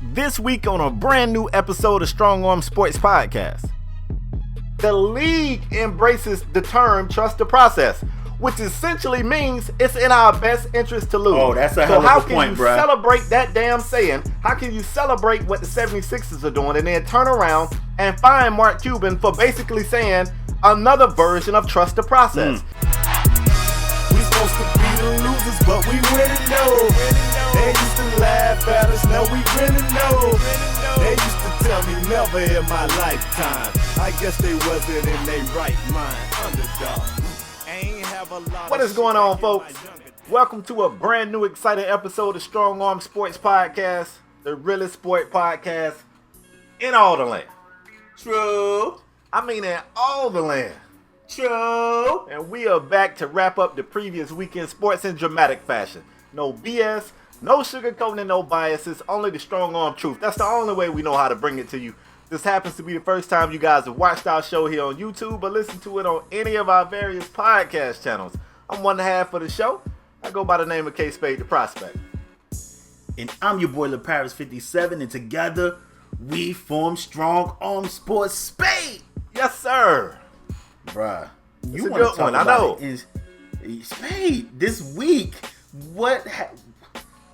This week on a brand new episode of Strong Arm Sports Podcast. The league embraces the term trust the process, which essentially means it's in our best interest to lose. Oh, that's a hell of a point, bro. So how can you celebrate that damn saying? How can you celebrate what the 76ers are doing and then turn around and find Mark Cuban for basically saying another version of trust the process? We supposed to be the losers, but we winning though. They used to laugh at us, now we winning though. They used to tell me never in my lifetime. I guess they wasn't in their right mind. Underdog. What is going on, folks? Welcome to a brand new exciting episode of Strong Arm Sports Podcast, the realest sport podcast in all the land. True. I mean in all the land. True. And we are back to wrap up the previous weekend sports in dramatic fashion. No BS, no sugarcoating, no biases, only the strong arm truth. That's the only way we know how to bring it to you. This happens to be the first time you guys have watched our show here on YouTube or listened to it on any of our various podcast channels. I'm one half of the show. I go by the name of K-Spade the Prospect. And I'm your boy LaParis57, and together we form Strong Arm Sports Spade. Yes, sir. Bruh, you want to talk one, about it in Spade this week.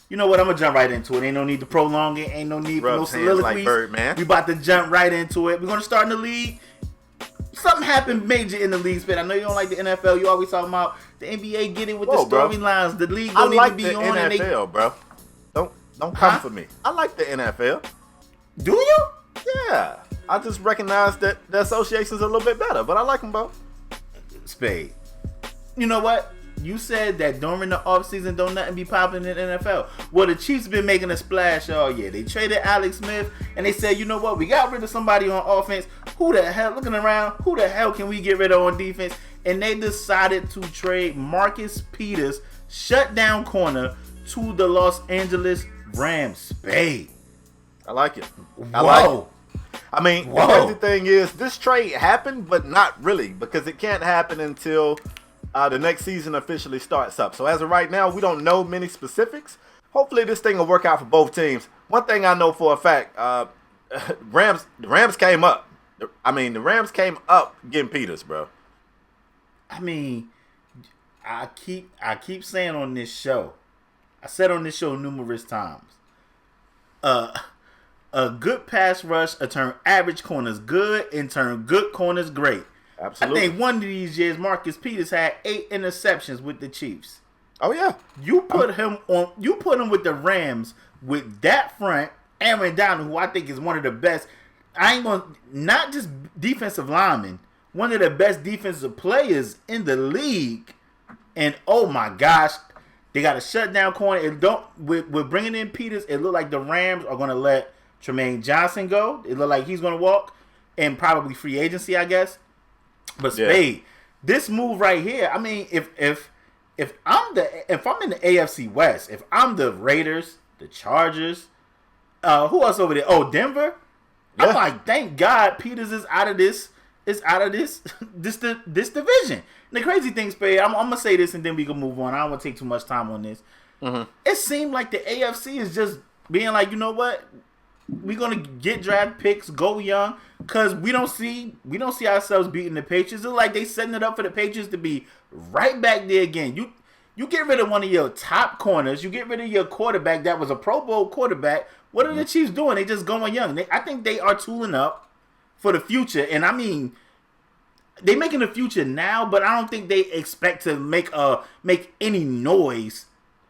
You know what? I'm gonna jump right into it. Ain't no need to prolong it. Ain't no need for no soliloquies. Like Birdman. We about to jump right into it. We're gonna start in the league. Something happened major in the league, Spade. I know you don't like the NFL. You always talking about the NBA getting with the storylines. The league don't need to be on. I like the NFL, bro. Don't come for me. I like the NFL. Do you? Yeah. I just recognize that the association's a little bit better, but I like them both. Spade. You know what? You said that during the offseason don't nothing be popping in the NFL. Well, the Chiefs been making a splash all year. They traded Alex Smith, and they said, you know what? We got rid of somebody on offense. Who the hell, looking around, who the hell can we get rid of on defense? And they decided to trade Marcus Peters, shutdown corner, to the Los Angeles Rams. Spade. I like it. I like it. I mean, the crazy thing is, this trade happened, but not really, because it can't happen until the next season officially starts up. So as of right now, we don't know many specifics. Hopefully this thing will work out for both teams. One thing I know for a fact, the Rams came up. The Rams came up getting Peters, bro. I mean, I keep saying on this show, I said on this show numerous times, a good pass rush turn average corners good and turn good corners great. Absolutely. I think one of these years, Marcus Peters had 8 interceptions with the Chiefs. Oh yeah. You put him with the Rams with that front, Aaron Donald, who I think is one of the best. Not just defensive linemen, one of the best defensive players in the league. And oh my gosh, they got a shutdown corner. With bringing in Peters, it looked like the Rams are going to let Tremaine Johnson go. It looked like he's going to walk, and probably free agency, I guess. But Spade, this move right here. I mean, if I'm in the AFC West, if I'm the Raiders, the Chargers, who else over there? Oh, Denver. Yeah. I'm like, thank God Peters is out of this. Is out of this division. And the crazy thing, Spade, I'm gonna say this and then we can move on. I don't want to take too much time on this. Mm-hmm. It seemed like the AFC is just being like, you know what? We're gonna get draft picks, go young, cause we don't see ourselves beating the Patriots. It's like they setting it up for the Patriots to be right back there again. You get rid of one of your top corners, you get rid of your quarterback that was a Pro Bowl quarterback. What are the Chiefs doing? They just going young. I think they are tooling up for the future, and I mean, they making the future now, but I don't think they expect to make any noise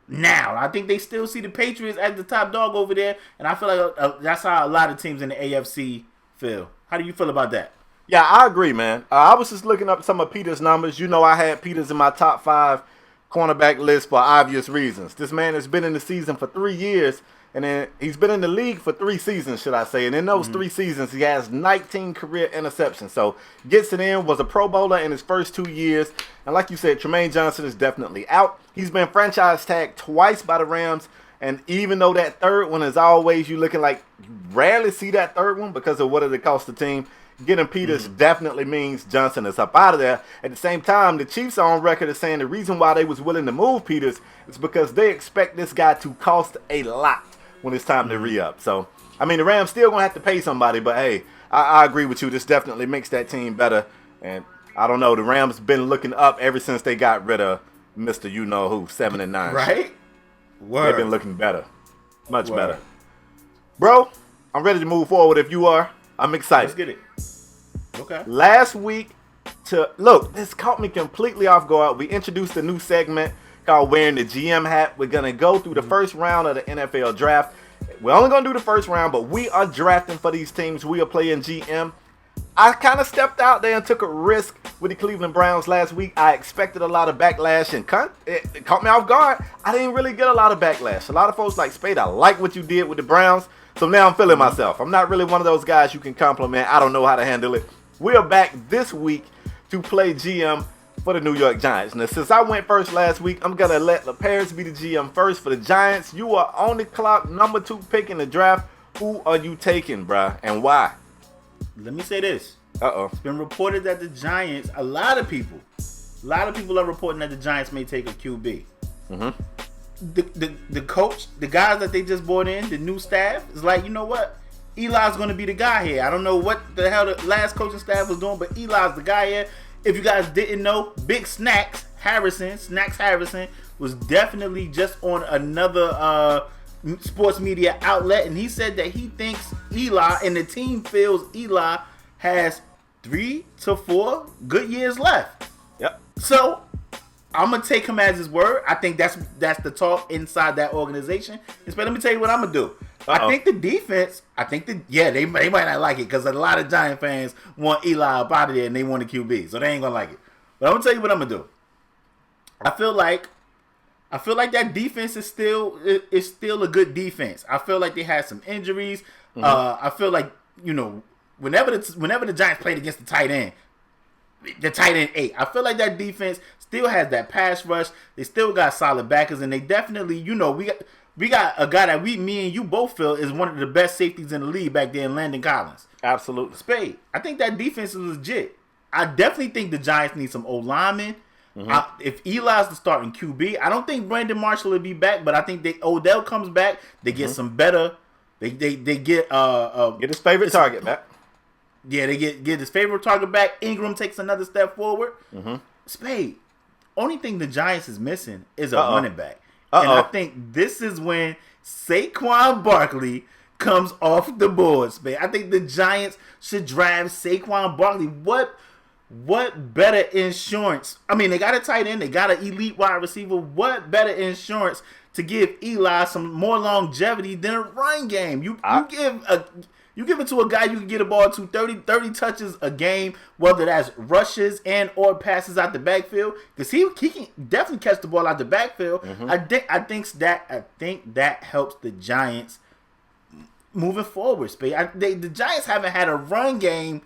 now. I think they still see the Patriots as the top dog over there, and I feel like that's how a lot of teams in the AFC feel. How do you feel about that? Yeah, I agree, man. I was just looking up some of Peters' numbers. You know, I had Peters in my top 5 cornerback list for obvious reasons. This man has been in the season for 3 years, and then he's been in the league for 3 seasons, should I say. And in those 3 seasons, he has 19 career interceptions. So gets it in, was a Pro Bowler in his first 2 years. And like you said, Tremaine Johnson is definitely out. He's been franchise tagged twice by the Rams. And even though that third one is always, you looking like you rarely see that third one because of what it cost the team. Getting Peters definitely means Johnson is up out of there. At the same time, the Chiefs are on record as saying the reason why they was willing to move Peters is because they expect this guy to cost a lot. when it's time to re-up. So, I mean, the Rams still going to have to pay somebody, but hey, I agree with you. This definitely makes that team better. And I don't know, the Rams been looking up ever since they got rid of Mr. You-know-who, 7-9. Right? They've been looking better. Much better. Bro, I'm ready to move forward if you are. I'm excited. Let's get it. Okay. Last week, look, this caught me completely off guard. We introduced a new segment called Wearing the GM Hat. We're going to go through the first round of the NFL draft. We're only going to do the first round, but we are drafting for these teams. We are playing GM. I kind of stepped out there and took a risk with the Cleveland Browns last week. I expected a lot of backlash, and it caught me off guard. I didn't really get a lot of backlash. A lot of folks like, Spade, I like what you did with the Browns. So now I'm feeling myself. I'm not really one of those guys you can compliment. I don't know how to handle it. We are back this week to play GM for the New York Giants. Now, since I went first last week, I'm going to let LaParis be the GM first for the Giants. You are on the clock, number 2 pick in the draft. Who are you taking, bruh, and why? Let me say this. Uh-oh. It's been reported that the Giants, a lot of people are reporting that the Giants may take a QB. The coach, the guys that they just brought in, the new staff, is like, you know what? Eli's going to be the guy here. I don't know what the hell the last coaching staff was doing, but Eli's the guy here. If you guys didn't know, Big Snacks Harrison was definitely just on another sports media outlet, and he said that he thinks Eli and the team feels Eli has 3 to 4 good years left. Yep. So I'm gonna take him as his word. I think that's the talk inside that organization. But let me tell you what I'm gonna do. I think the defense. They might not like it because a lot of Giant fans want Eli up out of there and they want a QB, so they ain't gonna like it. But I'm gonna tell you what I'm gonna do. I feel like that defense is still a good defense. I feel like they had some injuries. I feel like, you know, whenever the Giants played against the tight end 8, I feel like that defense still has that pass rush. They still got solid backers, and they definitely, you know, we got a guy that me and you both feel is one of the best safeties in the league back there in Landon Collins. Absolutely. Spade. I think that defense is legit. I definitely think the Giants need some O-linemen. If Eli's the starting QB, I don't think Brandon Marshall will be back, but I think Odell comes back. They get some better. They get his favorite target back. Yeah, they get his favorite target back. Ingram takes another step forward. Spade. Only thing the Giants is missing is a running back, and I think this is when Saquon Barkley comes off the board. Spade. I think the Giants should draft Saquon Barkley. What better insurance? I mean, they got a tight end. They got an elite wide receiver. What better insurance to give Eli some more longevity than a run game? You give it to a guy you can get a ball to 30 touches a game, whether that's rushes and or passes out the backfield, because he can definitely catch the ball out the backfield. I think that helps the Giants moving forward. The Giants haven't had a run game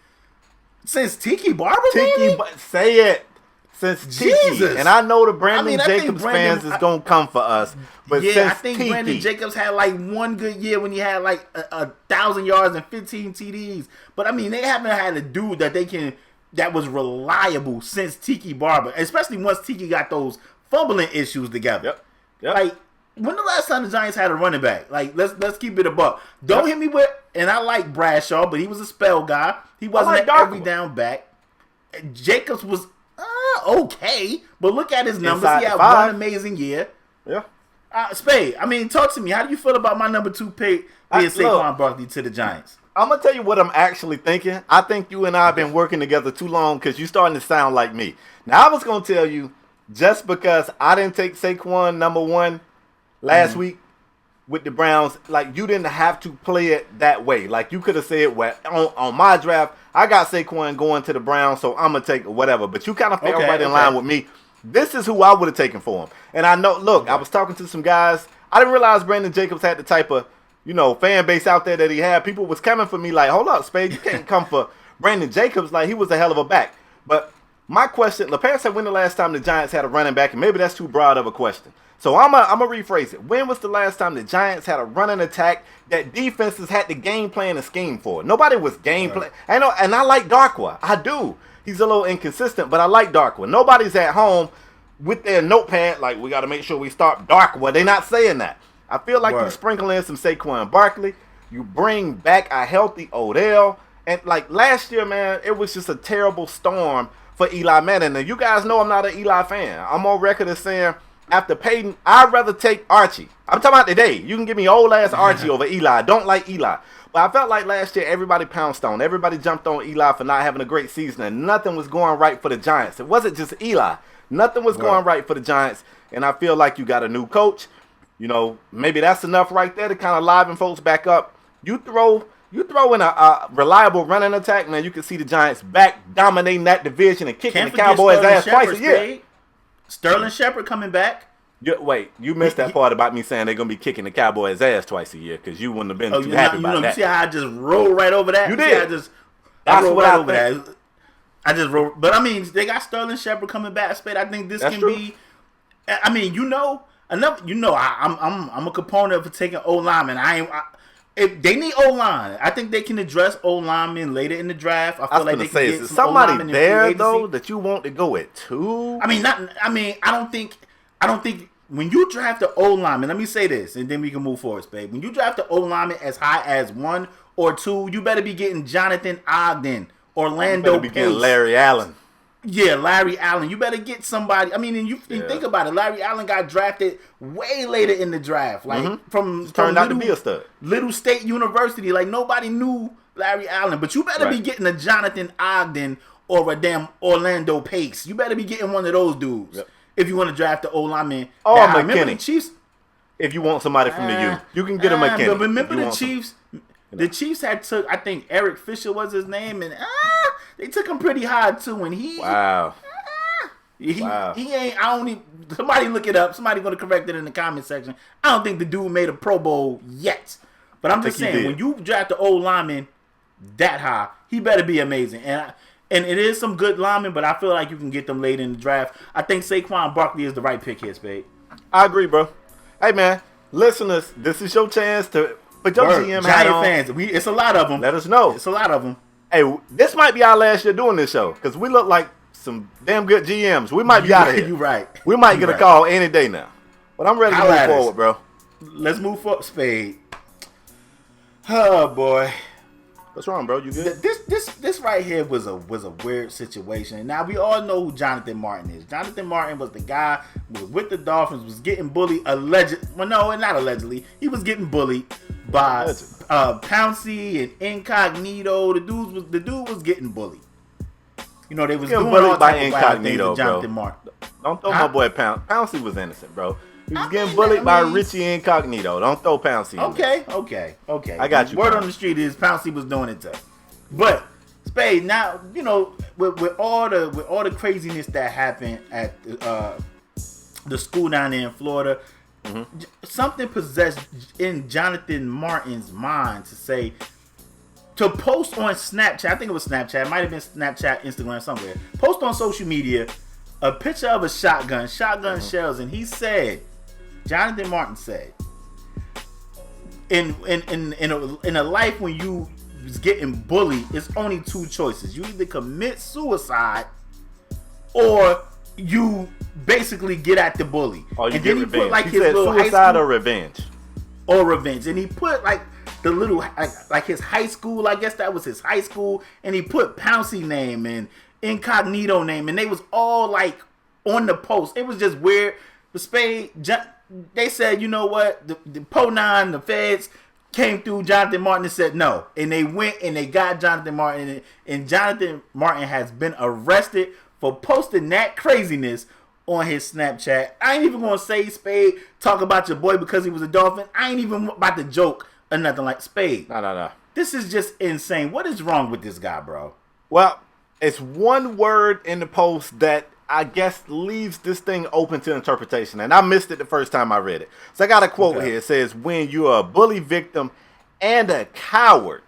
since Tiki Barber, say it. Since Tiki. And I know the Brandon Jacobs fans is going to come for us. But yeah, since I think Tiki, Brandon Jacobs had like one good year when he had like 1,000 yards and 15 TDs. But I mean, they haven't had a dude that was reliable since Tiki Barber, especially once Tiki got those fumbling issues together. Yep. Like, when the last time the Giants had a running back? Like, let's keep it a buck. Don't hit me with, and I like Bradshaw, but he was a spell guy. He wasn't an every down back. Jacobs was okay, but look at his numbers. He had one amazing year. Yeah. Spade, I mean, talk to me. How do you feel about my number 2 pick being Saquon Barkley to the Giants? I'm going to tell you what I'm actually thinking. I think you and I have been working together too long because you're starting to sound like me. Now, I was going to tell you, just because I didn't take Saquon number 1 last week with the Browns, like, you didn't have to play it that way. Like, you could have said, well, on my draft, I got Saquon going to the Browns, so I'm going to take whatever. But you kind of fell right in line with me. This is who I would have taken for him. And I know, look, I was talking to some guys. I didn't realize Brandon Jacobs had the type of, you know, fan base out there that he had. People was coming for me like, hold up, Spade, you can't come for Brandon Jacobs. Like, he was a hell of a back. But my question, LaParis said, when the last time the Giants had a running back? And maybe that's too broad of a question. So I'm gonna rephrase it. When was the last time the Giants had a running attack that defenses had the game plan and scheme for? Nobody was game plan. And I like Darkwa. I do. He's a little inconsistent, but I like Darkwa. Nobody's at home with their notepad like, we got to make sure we start Darkwa. They're not saying that. I feel like you sprinkle in some Saquon Barkley. You bring back a healthy Odell. And like last year, man, it was just a terrible storm for Eli Manning. And you guys know I'm not an Eli fan. I'm on record as saying after Peyton, I'd rather take Archie. I'm talking about today. You can give me old ass Archie over Eli. I don't like Eli. But I felt like last year everybody pounced on. Everybody jumped on Eli for not having a great season. And nothing was going right for the Giants. It wasn't just Eli. Nothing was going right for the Giants. And I feel like you got a new coach. You know, maybe that's enough right there to kind of liven folks back up. You throw in a reliable running attack, man, you can see the Giants back dominating that division and kicking the Cowboys' ass twice a year. Sterling Shepard coming back. Wait, you missed that part about me saying they're going to be kicking the Cowboys' ass twice a year because you wouldn't have been too happy about that. You see how I just rolled right over that? You did. I rolled right over that. I just rolled. But, I mean, they got Sterling Shepard coming back, Spade. I think this can be – I mean, I'm a component of taking O-lineman. If they need O-line, I think they can address O-linemen later in the draft. I feel like they can get somebody there though that you want to go at too. I don't think when you draft an O-lineman, let me say this, and then we can move forward, babe. When you draft an O-lineman as high as 1 or 2, you better be getting Jonathan Ogden, Orlando Pace, getting Larry Allen. Yeah, Larry Allen. You better get somebody. I mean, and you think about it. Larry Allen got drafted way later in the draft. Like from turned out to be a stud. Little State University. Like nobody knew Larry Allen. But you better be getting a Jonathan Ogden or a damn Orlando Pace. You better be getting one of those dudes if you want to draft the O-lineman. Or McKinney. Chiefs. If you want somebody from the U, you can get a McKinney. But remember the Chiefs. The Chiefs had took, I think Eric Fisher was his name, and they took him pretty high too. And he he ain't. Somebody look it up. Somebody going to correct it in the comment section. I don't think the dude made a Pro Bowl yet. But I'm just saying, when you draft the old lineman that high, he better be amazing. And it is some good linemen, but I feel like you can get them late in the draft. I think Saquon Barkley is the right pick here, Spade. I agree, bro. Hey man, listeners, this is your chance to. But your GM hat on. Fans, it's a lot of them. Let us know. It's a lot of them. Hey, this might be our last year doing this show because we look like some damn good GMs. We might be out of here. You're right. We might get a call any day now. But I'm ready to move forward, bro. Let's move forward, Spade. Oh boy, what's wrong, bro? You good? This right here was a weird situation. Now we all know who Jonathan Martin is. Jonathan Martin was the guy who was with the Dolphins, was getting bullied not allegedly. He was getting bullied by Pouncey and Incognito. The dude was getting bullied. You know, they was doing all by type Incognito, of Jonathan Martin. Don't throw my boy Pouncey was innocent, bro. He was getting bullied by Richie Incognito. Don't throw Pouncey. Okay. I got you. Word on the street is Pouncey was doing it too. But Spade, now you know with all the craziness that happened at the school down there in Florida, something possessed in Jonathan Martin's mind to post on Snapchat. I think it was Snapchat. It might have been Snapchat, Instagram, somewhere. Post on social media a picture of a shotgun shells, and he said, Jonathan Martin said, in a life when you was getting bullied, it's only 2 choices. You either commit suicide or you basically get at the bully. Or you and get then he revenge. put like he his said little suicide or revenge. And he put like the little like his high school. I guess that was his high school, and he put Pouncey name and Incognito name, and they was all like on the post. It was just weird. The Spade, they said, you know what? The Po9, the feds came through Jonathan Martin and said no, and they went and they got Jonathan Martin, and Jonathan Martin has been arrested for posting that craziness on his Snapchat. I ain't even gonna say, Spade, talk about your boy because he was a Dolphin. I ain't even about to joke or nothing like Spade. No. This is just insane. What is wrong with this guy, bro? Well, it's one word in the post that I guess leaves this thing open to interpretation. And I missed it the first time I read it. So I got a quote here. It says, when you're a bully victim and a coward,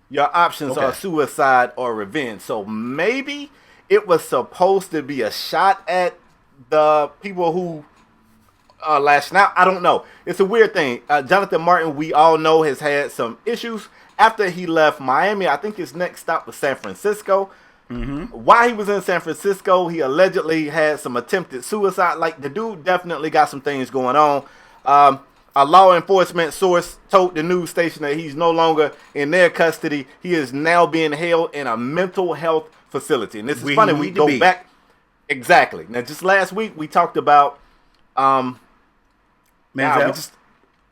your options are suicide or revenge. So maybe it was supposed to be a shot at the people who lashing out. I don't know. It's a weird thing. Jonathan Martin, we all know, has had some issues. After he left Miami, I think his next stop was San Francisco. While he was in San Francisco, he allegedly had some attempted suicide. Like, the dude definitely got some things going on. A law enforcement source told the news station that he's no longer in their custody. He is now being held in a mental health facility. And this is funny. We go back. Exactly. Now, just last week, we talked about Manziel.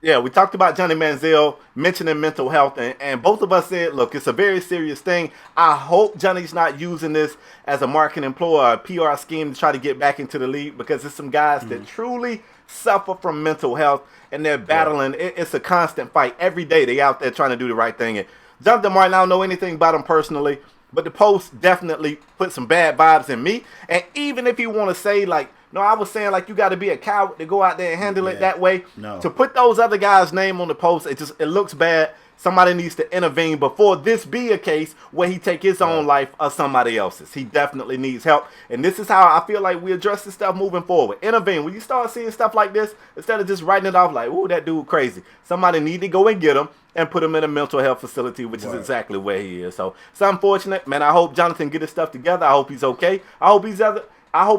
We talked about Johnny Manziel mentioning mental health, and both of us said, look, it's a very serious thing. I hope Johnny's not using this as a marketing ploy or a PR scheme to try to get back into the league, because there's some guys that truly suffer from mental health, and they're battling. It's a constant fight. Every day they out there trying to do the right thing. And Jonathan Martin, I don't know anything about him personally, but the post definitely put some bad vibes in me. And even if you want to say, like, no, I was saying, like, you got to be a coward to go out there and handle it that way. No. To put those other guys' name on the post, it looks bad. Somebody needs to intervene before this be a case where he take his own life or somebody else's. He definitely needs help. And this is how I feel like we address this stuff moving forward. Intervene. When you start seeing stuff like this, instead of just writing it off like, ooh, that dude crazy, somebody need to go and get him and put him in a mental health facility, which is exactly where he is. So it's unfortunate, man. I hope Jonathan get his stuff together. I hope he's okay. I hope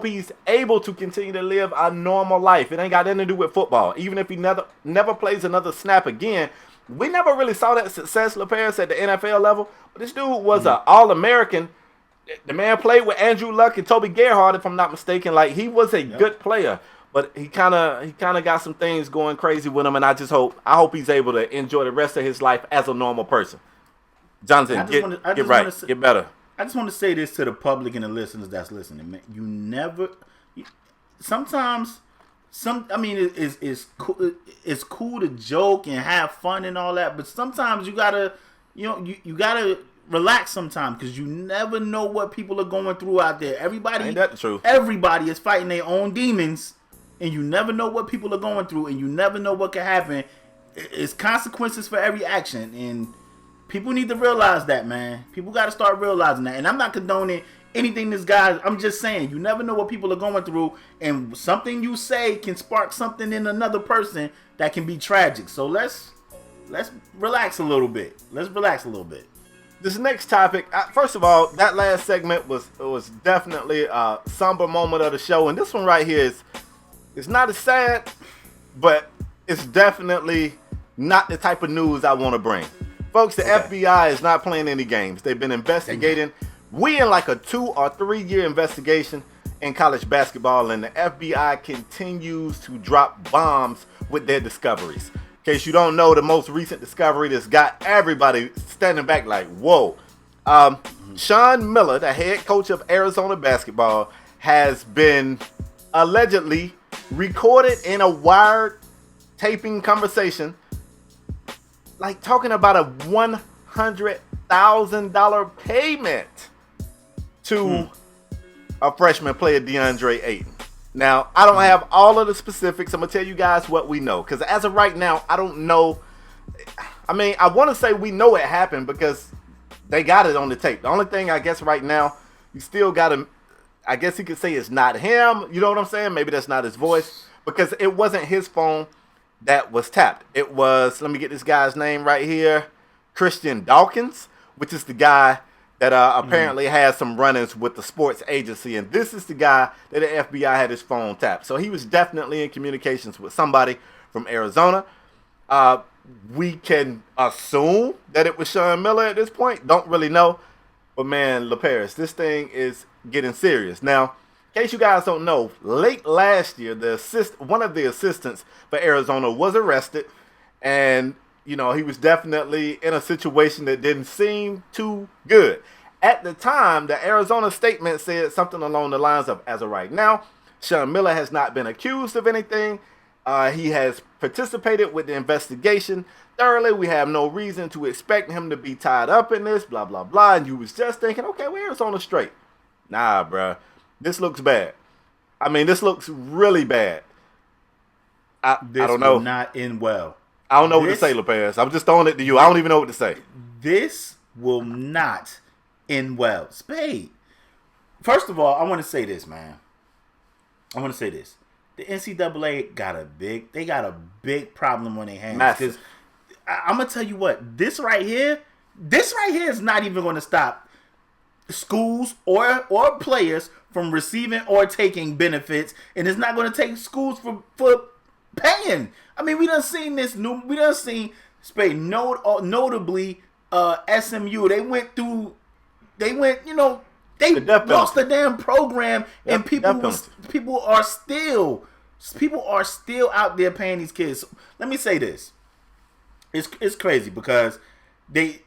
he's able to continue to live a normal life. It ain't got nothing to do with football. Even if he never plays another snap again, we never really saw that success, LaParis, at the NFL level. But this dude was an All-American. The man played with Andrew Luck and Toby Gerhardt, if I'm not mistaken. Like, he was a good player, but he kind of got some things going crazy with him. And I hope he's able to enjoy the rest of his life as a normal person. Jonathan, get better. I just want to say this to the public and the listeners that's listening, man. Sometimes it's cool to joke and have fun and all that, but sometimes you gotta relax sometimes, because you never know what people are going through out there. Ain't that the truth? Everybody is fighting their own demons, and you never know what people are going through, and you never know what can happen. It's consequences for every action, and people need to realize that, man. People got to start realizing that. And I'm not condoning anything this guy. I'm just saying, you never know what people are going through, and something you say can spark something in another person that can be tragic. So let's relax a little bit. This next topic, first of all, that last segment was definitely a somber moment of the show, and this one right here is not as sad, but it's definitely not the type of news I want to bring. Folks, the FBI is not playing any games. They've been investigating. We in like a 2 or 3 year investigation in college basketball, and the FBI continues to drop bombs with their discoveries. In case you don't know, the most recent discovery that's got everybody standing back like, whoa. Sean Miller, the head coach of Arizona basketball, has been allegedly recorded in a wired taping conversation, like talking about a $100,000 payment to a freshman player, Deadre Ayton. Now, I don't have all of the specifics. I'm going to tell you guys what we know, because as of right now, I don't know. I mean, I want to say we know it happened because they got it on the tape. The only thing, I guess, right now, you still got to, I guess you could say it's not him. You know what I'm saying? Maybe that's not his voice, because it wasn't his phone that was tapped. It was, let me get this guy's name right here, Christian Dawkins, which is the guy that apparently has some run-ins with the sports agency. And this is the guy that the FBI had his phone tapped. So he was definitely in communications with somebody from Arizona. We can assume that it was Sean Miller at this point. Don't really know. But man, LaParis, this thing is getting serious. Now, in case you guys don't know, late last year, one of the assistants for Arizona was arrested, and he was definitely in a situation that didn't seem too good. At the time, the Arizona statement said something along the lines of, as of right now, Sean Miller has not been accused of anything. He has participated with the investigation thoroughly. We have no reason to expect him to be tied up in this, blah, blah, blah. And you was just thinking, okay, well, Arizona straight. Nah, bruh. This looks bad. I mean, this looks really bad. I don't know. Will not end well. I don't know what to say, LaParis. I'm just throwing it to you. I don't even know what to say. This will not end well. Spade. First of all, I want to say this, man. The NCAA got a big problem on their hands. Because I'm gonna tell you what, this right here is not even going to stop schools or players from receiving or taking benefits, and it's not going to take schools for paying. I mean, we done seen this new. We done seen Spade notably SMU. They went. You know, they lost the damn program, and people are still out there paying these kids. So, let me say this. It's crazy because the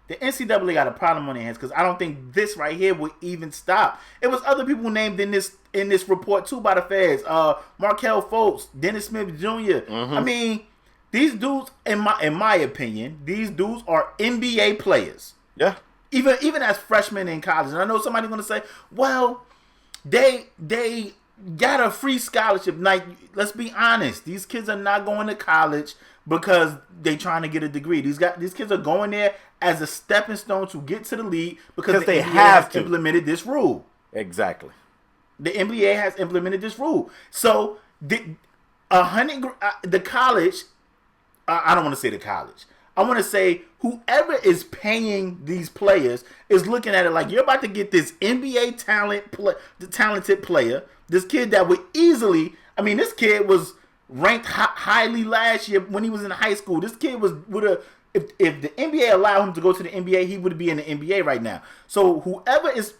NCAA got a problem on their hands because I don't think this right here will even stop. It was other people named in this report too by the feds. Markel Fultz, Dennis Smith Jr. Mm-hmm. I mean, these dudes, in my opinion, these dudes are NBA players. Yeah. Even as freshmen in college. And I know somebody's gonna say, well, they got a free scholarship. Like, let's be honest, these kids are not going to college because they trying to get a degree. These kids are going there as a stepping stone to get to the league because they NBA have implemented this rule. Exactly. The NBA has implemented this rule. So the college, I don't want to say the college. I want to say whoever is paying these players is looking at it like you're about to get this NBA talented player, this kid that would easily. I mean, this kid was ranked highly last year when he was in high school. This kid would have, if the NBA allowed him to go to the NBA, he would be in the NBA right now. So whoever is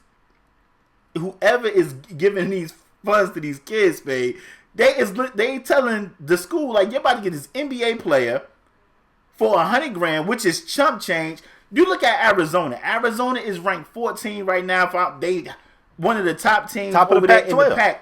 giving these funds to these kids, Spade, they telling the school like you're about to get this NBA player for $100,000, which is chump change. You look at Arizona. Arizona is ranked 14 right now. One of the top teams over there in the Pac.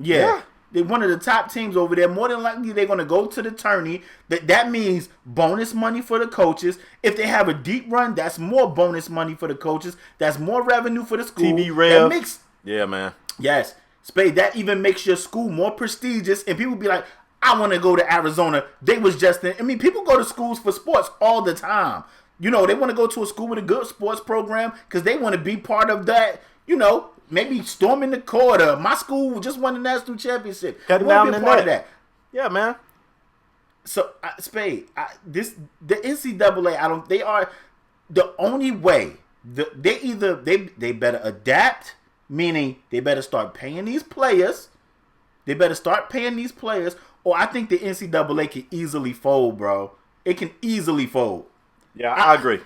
Yeah. They're one of the top teams over there. More than likely, they're going to go to the tourney. That means bonus money for the coaches. If they have a deep run, that's more bonus money for the coaches. That's more revenue for the school. TV rev. Yeah, man. Yes. Spade, that even makes your school more prestigious. And people be like, I want to go to Arizona. They was just in. I mean, people go to schools for sports all the time. You know, they want to go to a school with a good sports program because they want to be part of that, you know, maybe storming the court. My school just won the national championship. Cutting down the net. Of that. Yeah, man. So, Spade, the NCAA, they are the only way. They better adapt, meaning they better start paying these players. Or I think the NCAA can easily fold, bro. It can easily fold. Yeah, I agree.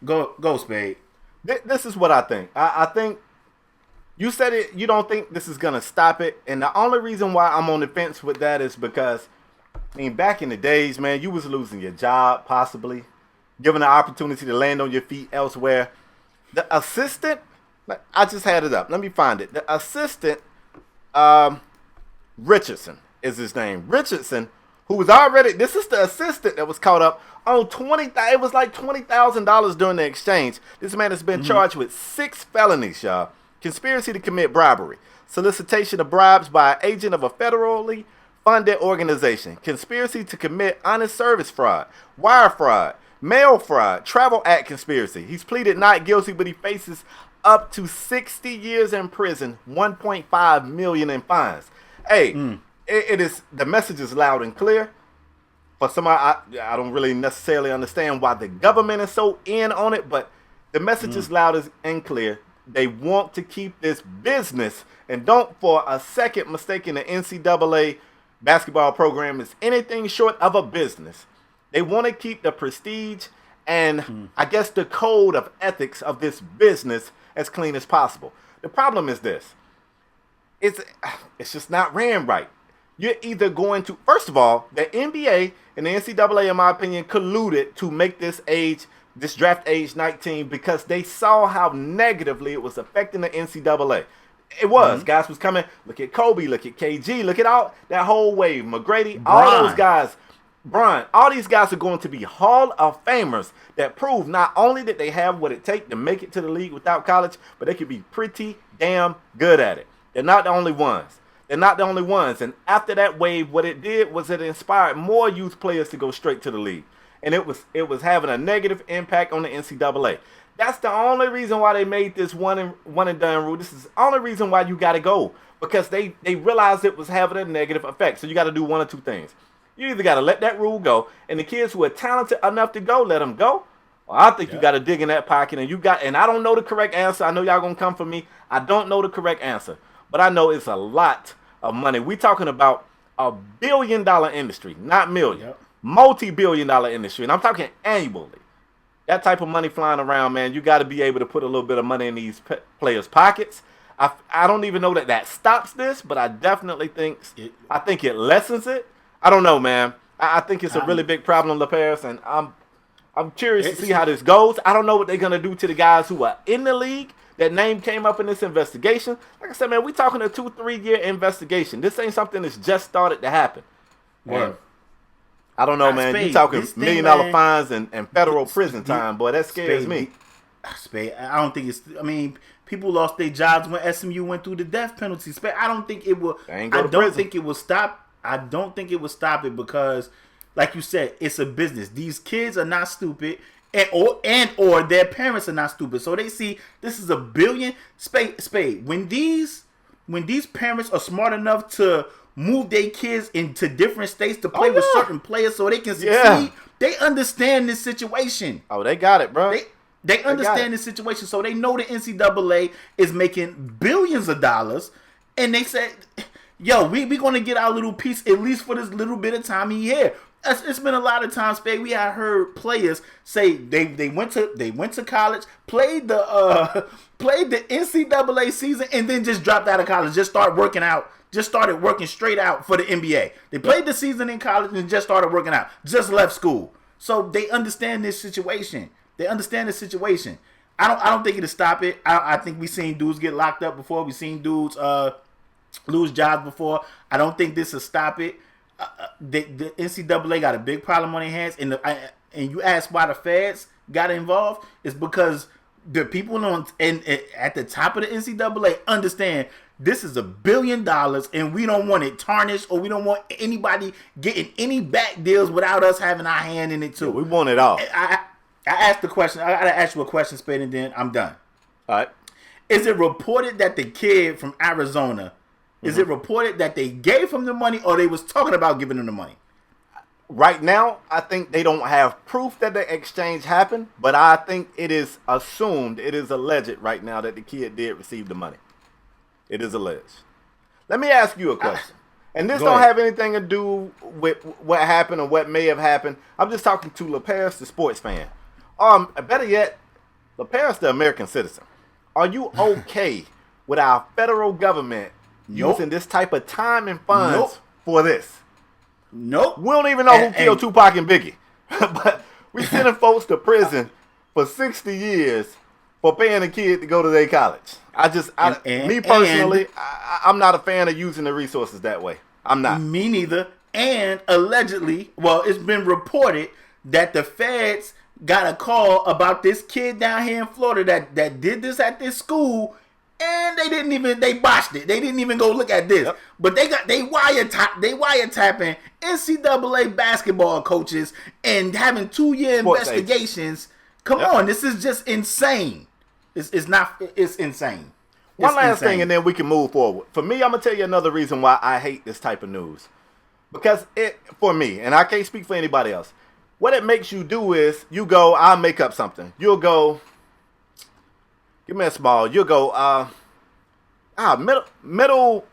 Go, Spade. This is what I think. I think you said it. You don't think this is gonna stop it, and the only reason why I'm on the fence with that is because, I mean, back in the days, man, you was losing your job, possibly given the opportunity to land on your feet elsewhere. The assistant, I just had it up. Let me find it. The assistant, Richardson is his name. Richardson, who was already, this is the assistant that was caught up on it was like $20,000 during the exchange. This man has been charged with 6 felonies, y'all. Conspiracy to commit bribery, solicitation of bribes by an agent of a federally funded organization, conspiracy to commit honest service fraud, wire fraud, mail fraud, travel act conspiracy. He's pleaded not guilty, but he faces up to 60 years in prison, $1.5 million in fines. Hey, it is, the message is loud and clear. For somebody, I don't really necessarily understand why the government is so in on it, but the message is loud and clear. They want to keep this business, and don't for a second mistake in the NCAA basketball program is anything short of a business. They want to keep the prestige and I guess the code of ethics of this business as clean as possible. The problem is this. It's just not ran right. You're either going to, first of all, the NBA and the NCAA, in my opinion, colluded to make this draft age 19 because they saw how negatively it was affecting the NCAA. It was. Guys was coming. Look at Kobe. Look at KG. Look at all that whole wave. McGrady. Bron. All those guys. Bron. All these guys are going to be Hall of Famers that prove not only that they have what it takes to make it to the league without college, but they could be pretty damn good at it. They're not the only ones. And after that wave, what it did was it inspired more youth players to go straight to the league. And it was having a negative impact on the NCAA. That's the only reason why they made this one and done rule. This is the only reason why you got to go, because they realized it was having a negative effect. So you got to do one or two things. You either got to let that rule go, and the kids who are talented enough to go, let them go. Or I think you got to dig in that pocket, and I don't know the correct answer. I know y'all gonna come for me. I don't know the correct answer, but I know it's a lot of money. We talking about a billion-dollar industry, not million. Yep. Multi-billion-dollar industry, and I'm talking annually. That type of money flying around, man, you got to be able to put a little bit of money in these players' pockets. I don't even know that stops this, but I definitely think it lessens it. I don't know, man. I think it's a really big problem, LaParis, and I'm curious to see how this goes. I don't know what they're gonna do to the guys who are in the league. That name came up in this investigation. Like I said, man, we talking a 2-3 year investigation. This ain't something that's just started to happen. Well, I don't know, man. You talking $1 million fines and federal prison time, boy. That scares me. I don't think it's. I mean, people lost their jobs when SMU went through the death penalty. I don't think it will. I don't think it will stop. I don't think it will stop it because, like you said, it's a business. These kids are not stupid, or their parents are not stupid. So they see this is $1 billion. Spade. When these parents are smart enough to move their kids into different states to play with certain players so they can succeed, they understand this situation. Oh, they got it, bro. They understand this situation, so they know the NCAA is making billions of dollars, and they said, yo, we going to get our little piece at least for this little bit of time here. It's been a lot of times, Spade. We had heard players say they went to college, played the NCAA season, and then just dropped out of college, just started working straight out for the NBA. They played the season in college and just started working out, just left school. So they understand this situation. I don't think it'll stop it. I think we've seen dudes get locked up before. We've seen dudes lose jobs before. I don't think this will stop it. The NCAA got a big problem on their hands, and you ask why the feds got involved, is because the people at the top of the NCAA understand this is $1 billion, and we don't want it tarnished, or we don't want anybody getting any back deals without us having our hand in it too. Yeah, we want it all. I asked the question. I gotta ask you a question, Spade, and then I'm done. All right. Is it reported that the kid from Arizona? Is it reported that they gave him the money, or they was talking about giving him the money? Right now, I think they don't have proof that the exchange happened, but I think it is assumed, it is alleged right now that the kid did receive the money. It is alleged. Let me ask you a question. And this don't have anything to do with what happened or what may have happened. I'm just talking to LaParis, the sports fan. Better yet, LaParis, the American citizen. Are you okay with our federal government using this type of time and funds for this? Nope. We don't even know who killed Tupac and Biggie. But we sending folks to prison for 60 years for paying a kid to go to their college. Me personally, I'm not a fan of using the resources that way. I'm not. Me neither. And allegedly, well, it's been reported that the feds got a call about this kid down here in Florida that did this at this school, and they botched it. They didn't even go look at this. Yep. But they wiretapping NCAA basketball coaches and having 2-year investigations. Come on, this is just insane. It's insane. One last thing, and then we can move forward. For me, I'm going to tell you another reason why I hate this type of news. Because for me, and I can't speak for anybody else, what it makes you do is you go, I'll make up something. You'll go, give me a small, you'll go, Middle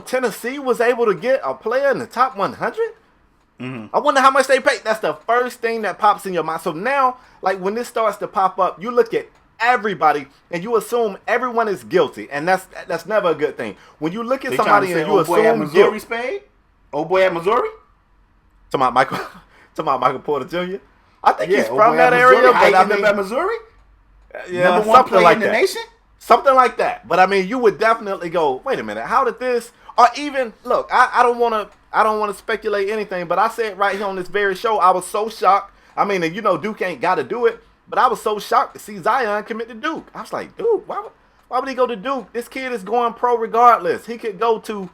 Tennessee was able to get a player in the top 100? Mm-hmm. I wonder how much they paid. That's the first thing that pops in your mind. So now, like when this starts to pop up, you look at everybody and you assume everyone is guilty, and that's never a good thing. When you look at somebody and you assume guilt. Spade? Old boy at Missouri? Talking about Michael Porter Jr. I think he's from that area, but I mean, at Missouri? Yeah, number one player in the nation? Something like that. But I mean, you would definitely go, wait a minute, how did this? Or even look, I don't want to speculate anything, but I said right here on this very show, I was so shocked. I mean, you know, Duke ain't got to do it, but I was so shocked to see Zion commit to Duke. I was like, Duke, why would he go to Duke? This kid is going pro regardless. He could go to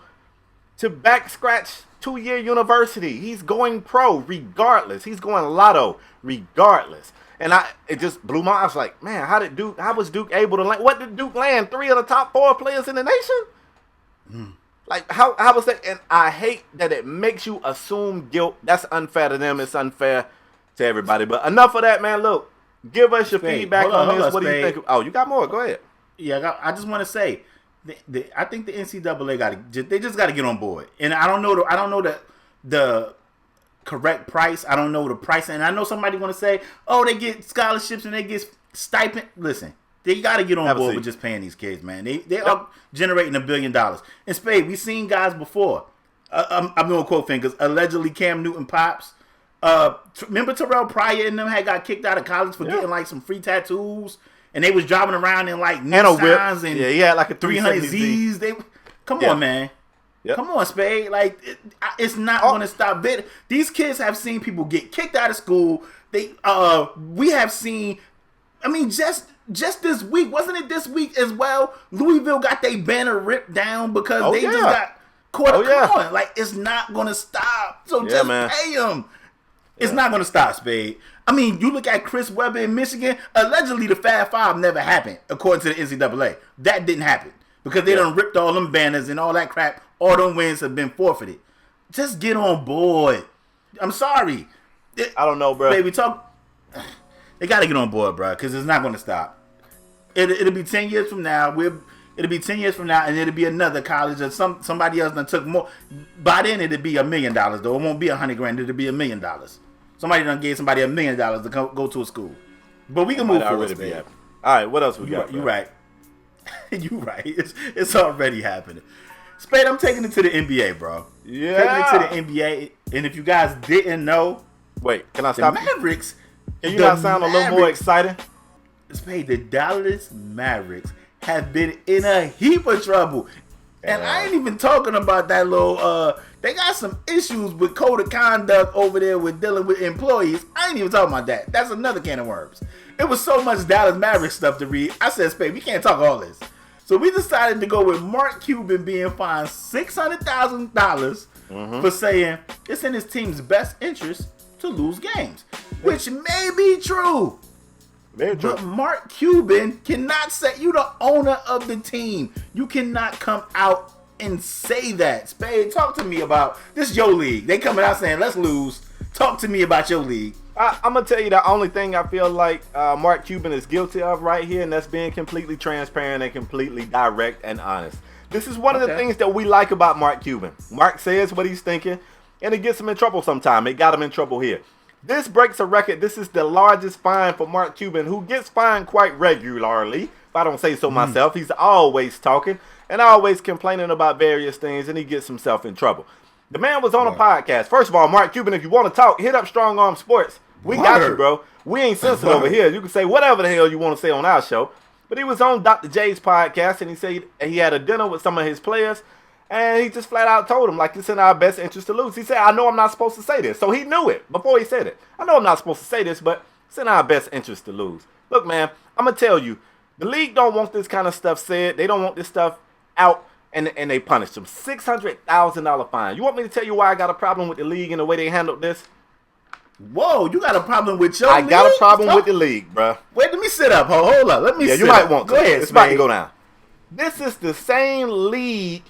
back scratch 2-year university. He's going pro regardless. He's going lotto regardless. And it just blew my eyes. I was like, man, how was Duke able to land? What did Duke land? 3 of the top 4 players in the nation? Like, how was that? And I hate that it makes you assume guilt. That's unfair to them. It's unfair to everybody. But enough of that, man. Look, give us your feedback on this. What do you think? Oh, you got more? Go ahead. Yeah, I just want to say, I think the NCAA they just got to get on board. And I don't know the correct price. I don't know the price. And I know somebody want to say, oh, they get scholarships and they get stipend. Listen, they got to get on board with just paying these kids, man. They are generating $1 billion. And Spade, we've seen guys before. I'm going to quote fingers. Allegedly, Cam Newton pops. Remember Terrell Pryor and them got kicked out of college for getting like some free tattoos, and they was driving around in like Nissans and he had like a 300Zs. Come on, man. Yep. Come on, Spade. Like it's not going to stop. These kids have seen people get kicked out of school. We have seen. I mean, just this week, wasn't it this week as well? Louisville got their banner ripped down because they just got caught. Come on, like it's not going to stop. So just pay them. It's not going to stop, Spade. I mean, you look at Chris Webber in Michigan. Allegedly, the Fab Five never happened, according to the NCAA. That didn't happen because they done ripped all them banners and all that crap. All them wins have been forfeited. Just get on board. I'm sorry. I don't know, bro. Baby, they got to get on board, bro, because it's not going to stop. It'll be 10 years from now. It'll be 10 years from now, and it'll be another college or somebody else done took more. By then, it'll be $1 million, though. It won't be $100,000. It'll be $1 million. Somebody done gave somebody $1 million to go to a school. But we can move forward. All right, what else we got? You right. You right. It's already happening. Spade, I'm taking it to the NBA, bro. Yeah. Taking it to the NBA. And if you guys didn't know, wait, can I stop? The Mavericks. Can you not sound a little more exciting? Spade, the Dallas Mavericks have been in a heap of trouble. And I ain't even talking about that little, they got some issues with code of conduct over there with dealing with employees. I ain't even talking about that. That's another can of worms. It was so much Dallas Mavericks stuff to read. I said, Spade, we can't talk all this. So we decided to go with Mark Cuban being fined $600,000 for saying it's in his team's best interest to lose games, which may be true. Very true. But Mark Cuban cannot say, you the owner of the team. You cannot come out and say that. Spade, talk to me about this. Your league. They coming out saying let's lose. Talk to me about your league. I'm gonna tell you the only thing I feel like Mark Cuban is guilty of right here, and that's being completely transparent and completely direct and honest. This is one of the things that we like about Mark Cuban. Mark says what he's thinking, and it gets him in trouble sometime. It got him in trouble here. This breaks a record. This is the largest fine for Mark Cuban, who gets fined quite regularly. If I don't say so myself, he's always talking and always complaining about various things, and he gets himself in trouble. The man was on a podcast. First of all, Mark Cuban, if you want to talk, hit up Strong Arm Sports. We got you, bro. We ain't censored over here. You can say whatever the hell you want to say on our show. But he was on Dr. J's podcast, and he said he had a dinner with some of his players, and he just flat out told him, like, it's in our best interest to lose. He said, I know I'm not supposed to say this. So he knew it before he said it. I know I'm not supposed to say this, but it's in our best interest to lose. Look, man, I'm going to tell you, the league don't want this kind of stuff said. They don't want this stuff out, and they punish them. $600,000 fine. You want me to tell you why I got a problem with the league and the way they handled this? Whoa, you got a problem with your league? I got a problem with the league, bro. Wait, let me sit up. Hold up. Let me sit up. Yeah, you might want to. Go ahead, it's about to go down. This is the same league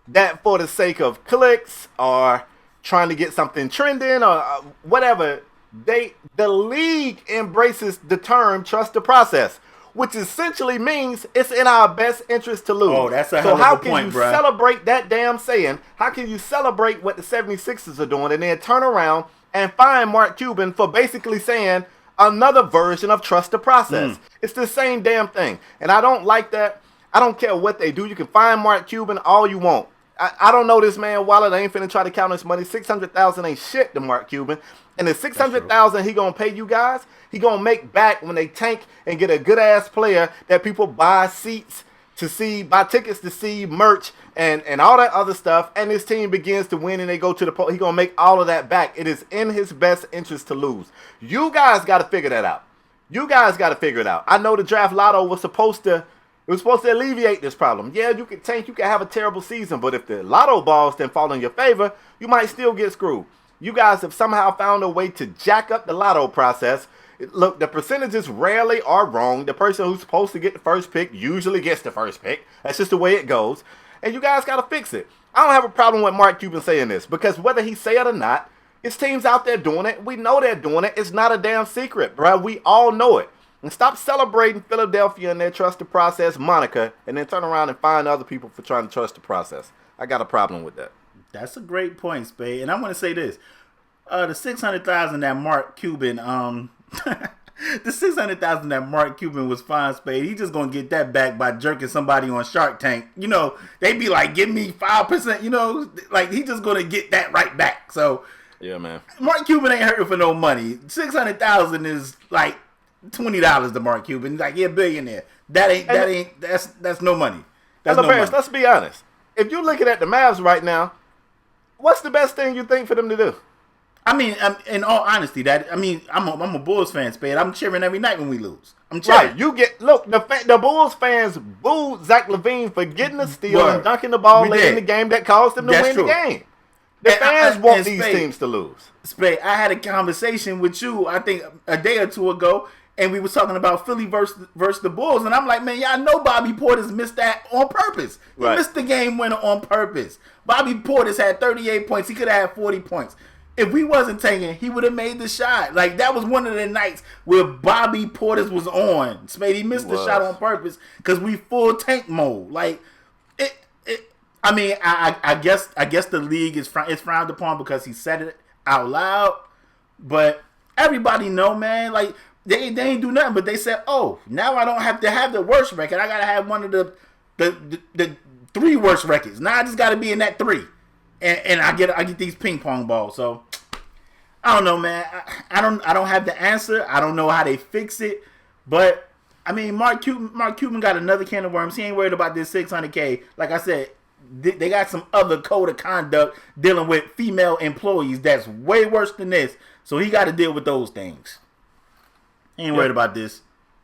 that, for the sake of clicks or trying to get something trending or whatever, the league embraces the term trust the process, which essentially means it's in our best interest to lose. Oh, that's a hell of a point, bro. So how can you celebrate that damn saying? How can you celebrate what the 76ers are doing and then turn around and fine Mark Cuban for basically saying another version of trust the process? It's the same damn thing. And I don't like that. I don't care what they do. You can fine Mark Cuban all you want. I don't know this man wallet. I ain't finna try to count his money. $600,000 ain't shit to Mark Cuban. And the $600,000 he gonna pay you guys, he gonna make back when they tank and get a good ass player that people buy seats to see, buy tickets to see, merch, and all that other stuff, and his team begins to win and they go to the post. He gonna make all of that back. It is in his best interest to lose. You guys gotta figure that out. You guys gotta figure it out. I know the draft lotto was supposed to alleviate this problem. Yeah, you can tank, you can have a terrible season, but if the lotto balls then fall in your favor, you might still get screwed. You guys have somehow found a way to jack up the lotto process. Look, the percentages rarely are wrong. The person who's supposed to get the first pick usually gets the first pick. That's just the way it goes. And you guys got to fix it. I don't have a problem with Mark Cuban saying this, because whether he say it or not, his team's out there doing it. We know they're doing it. It's not a damn secret, bro. We all know it. And stop celebrating Philadelphia and their trust the process moniker, and then turn around and find other people for trying to trust the process. I got a problem with that. That's a great point, Spade. And I want to say this: the $600,000 that Mark Cuban, the $600,000 that Mark Cuban was fine, Spade. He just gonna get that back by jerking somebody on Shark Tank. You know, they be like, "Give me 5%." You know, like he just gonna get that right back. So yeah, man. Mark Cuban ain't hurting for no money. $600,000 is like $20 to Mark Cuban. He's like, yeah, billionaire. That's no money. That's no money. Let's be honest. If you're looking at the Mavs right now, what's the best thing you think for them to do? I mean, in all honesty, I'm a Bulls fan, Spade. I'm cheering every night when we lose. I'm cheering. Right, the Bulls fans booed Zach LaVine for getting a steal and dunking the ball late in the game that caused them to win the game. The fans want these teams to lose. Spade, I had a conversation with you, I think, a day or two ago, and we was talking about Philly versus the Bulls, and I'm like, man, y'all know Bobby Portis missed that on purpose. He missed the game winner on purpose. Bobby Portis had 38 points. He could have had 40 points. If we wasn't tanking, he would have made the shot. Like, that was one of the nights where Bobby Portis was on. Spade, he missed the shot on purpose because we full tank mode. Like, I mean, I guess the league is frowned upon because he said it out loud. But everybody know, man, like, they ain't do nothing, but they said, oh, now I don't have to have the worst record. I got to have one of the 3 worst records. Now I just got to be in that 3. And I get these ping pong balls. So I don't know, man. I don't have the answer. I don't know how they fix it. But I mean, Mark Cuban got another can of worms. He ain't worried about this $600K. Like I said, they got some other code of conduct dealing with female employees that's way worse than this. So he got to deal with those things. He ain't worried about this.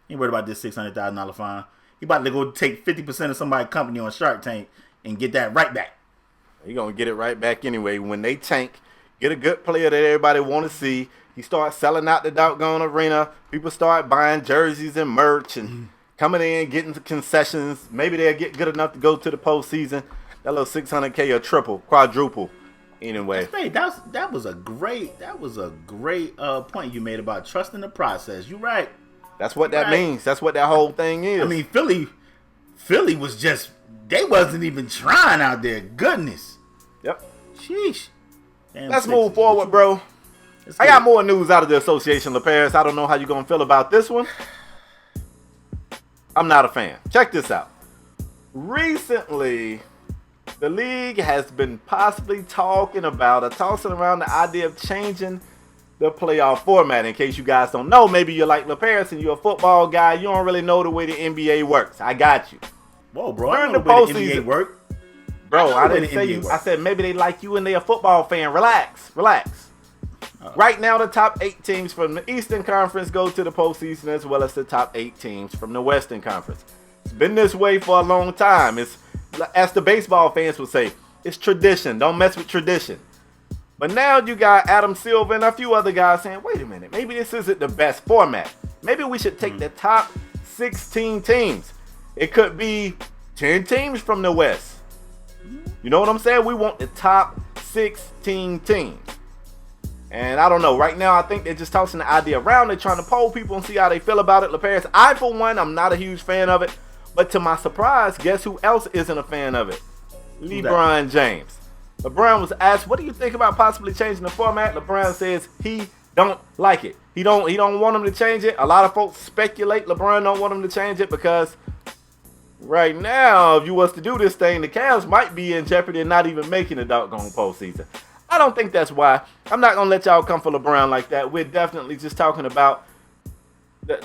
He ain't worried about this $600,000 fine. He about to go take 50% of somebody's company on Shark Tank and get that right back. He's going to get it right back anyway. When they tank, get a good player that everybody want to see. He starts selling out the doggone arena. People start buying jerseys and merch and coming in, getting concessions. Maybe they'll get good enough to go to the postseason. That little $600K or triple, quadruple. Anyway, that was a great point you made about trusting the process. You're right. That's what that means. That's what that whole thing is. I mean, Philly was just, they wasn't even trying out there. Goodness. Yep. Sheesh. Damn, let's move forward, bro. I got more news out of the Association of Paris. I don't know how you're going to feel about this one. I'm not a fan. Check this out. Recently, the league has been possibly talking about or tossing around the idea of changing the playoff format. In case you guys don't know, maybe you're like LaParis and you're a football guy. You don't really know the way the NBA works. I got you. Whoa, bro. During the postseason, work. Bro, I didn't say you. I said maybe they like you and they're a football fan. Relax. Right now, the top 8 teams from the Eastern Conference go to the postseason, as well as the top 8 teams from the Western Conference. It's been this way for a long time. It's, as the baseball fans would say, it's tradition. Don't mess with tradition. But now you got Adam Silver and a few other guys saying, wait a minute, maybe this isn't the best format. Maybe we should take the top 16 teams. It could be 10 teams from the West. You know what I'm saying? We want the top 16 teams. And I don't know. Right now, I think they're just tossing the idea around. They're trying to poll people and see how they feel about it. LaParis, I, for one, I'm not a huge fan of it. But to my surprise, guess who else isn't a fan of it? LeBron James. LeBron was asked, what do you think about possibly changing the format? LeBron says he don't like it. He don't want him to change it. A lot of folks speculate LeBron don't want him to change it because right now, if you was to do this thing, the Cavs might be in jeopardy and not even making the doggone postseason. I don't think that's why. I'm not going to let y'all come for LeBron like that. We're definitely just talking about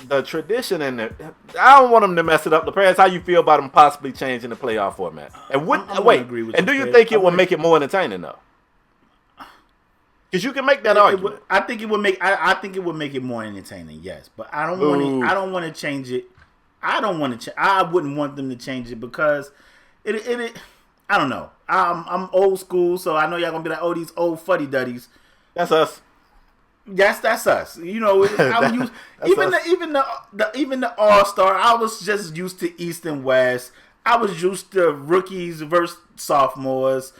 the tradition and I don't want them to mess it up. LaParis, how you feel about them possibly changing the playoff format? And do you think it would make it more entertaining though? Because you can make that argument. I think it would make it more entertaining. Yes, but I don't want to change it. I wouldn't want them to change it because it I don't know. I'm old school, so I know y'all gonna be like, oh, these old fuddy duddies. That's us. Yes, that's us. You know, even the All-Star. I was just used to East and West. I was used to rookies versus sophomores.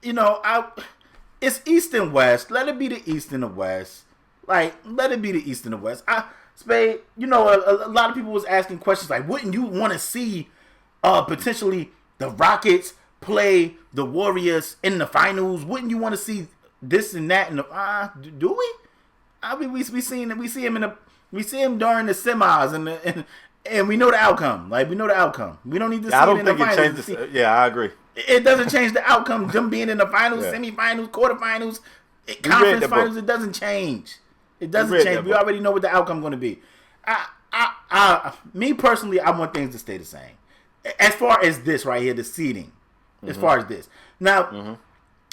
You know, it's East and West. Let it be the East and the West. Like, let it be the East and the West. Spade, you know, a lot of people was asking questions like, wouldn't you want to see potentially the Rockets play the Warriors in the finals? Wouldn't you want to see this and that? Do we? I mean, we see him during the semis and we know the outcome. Like, we know the outcome. We don't need to see it in the finals. I agree. It doesn't change the outcome. Them being in the finals, semifinals, quarterfinals, conference finals, it doesn't change. It doesn't change. We already know what the outcome going to be. Me personally, I want things to stay the same. As far as this right here, the seeding. As far as this. Now,